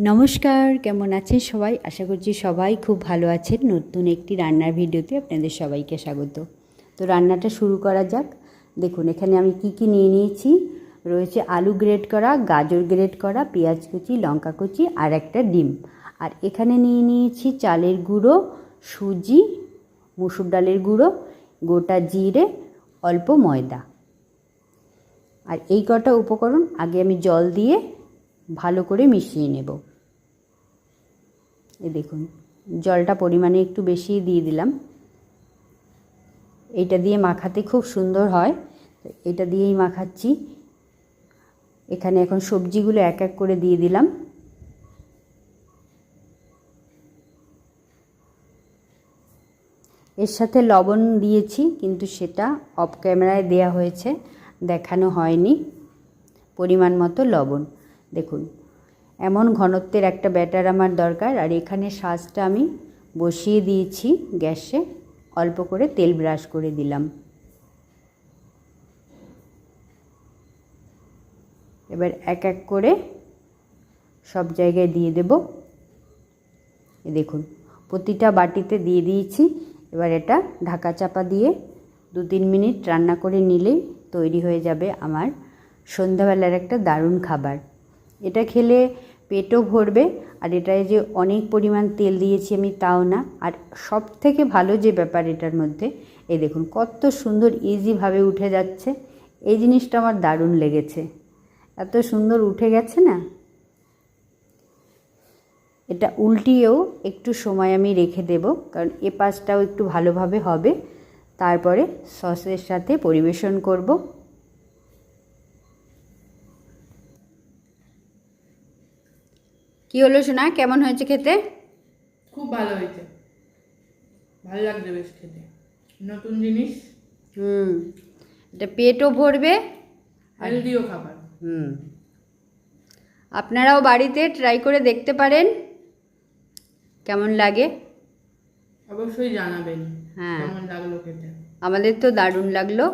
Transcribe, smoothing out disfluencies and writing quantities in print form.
নমস্কার, কেমন আছেন সবাই? আশা করছি সবাই খুব ভালো আছেন। নতুন একটি রান্নার ভিডিওতে আপনাদের সবাইকে স্বাগত। তো রান্নাটা শুরু করা যাক। দেখুন এখানে আমি কি নিয়ে নিয়েছি। রয়েছে আলু গ্রেট করা, গাজর গ্রেট করা, পেঁয়াজ কুচি, লঙ্কা কুচি আর একটা ডিম। আর এখানে নিয়ে নিয়েছি চালের গুঁড়ো, সুজি, মুসুর ডালের গুঁড়ো, গোটা জিরে, অল্প ময়দা। আর এই কটা উপকরণ আগে আমি জল দিয়ে ভালো করে মিশিয়ে নেব। এই দেখুন জলটা পরিমাণে একটু বেশি দিয়ে দিলাম। এইটা দিয়ে মাখাতে খুব সুন্দর হয়, এটা দিয়েই মাখাচ্ছি। এখানে এখন সবজিগুলো এক এক করে দিয়ে দিলাম। এর সাথে লবণ দিয়েছি, কিন্তু সেটা অফ ক্যামেরায় দেয়া হয়েছে, দেখানো হয়নি। পরিমাণ মতো লবণ। দেখুন এমন ঘনত্বের একটা ব্যাটার আমার দরকার। আর এখানে শাঁসটা আমি বসিয়ে দিয়েছি গ্যাসে, অল্প করে তেল ব্রাশ করে দিলাম। এবার এক এক করে সব জায়গায় দিয়ে দেব। দেখুন প্রতিটা বাটিতে দিয়ে দিয়েছি। এবার এটা ঢাকা চাপা দিয়ে 2-3 মিনিট রান্না করে নিলেই তৈরি হয়ে যাবে আমার সন্ধ্যাবেলার একটা দারুণ খাবার। এটা খেলে পেটও ভরবে, আর এটায় যে অনেক পরিমাণ তেল দিয়েছি আমি তাও না। আর সব থেকে ভালো যে ব্যাপার এটার মধ্যে, এই দেখুন কত সুন্দর ইজিভাবে উঠে যাচ্ছে। এই জিনিসটা আমার দারুণ লেগেছে, এত সুন্দর উঠে গেছে না। এটা উল্টিয়েও একটু সময় আমি রেখে দেব, কারণ এ পাশটাও একটু ভালোভাবে হবে। তারপরে সসের সাথে পরিবেশন করব। কি হলো সোনা, কেমন হয়েছে খেতে? খুব ভালো হয়েছে, ভালো লাগছে বেশ খেতে, নতুন জিনিস। এটা পেটও ভরবে, হেলদিও খাবার। আপনারাও বাড়িতে ট্রাই করে দেখতে পারেন কেমন লাগে। অবশ্যই জানাবেন হ্যাঁ, কেমন লাগলো খেতে। আমাদের তো দারুণ লাগলো।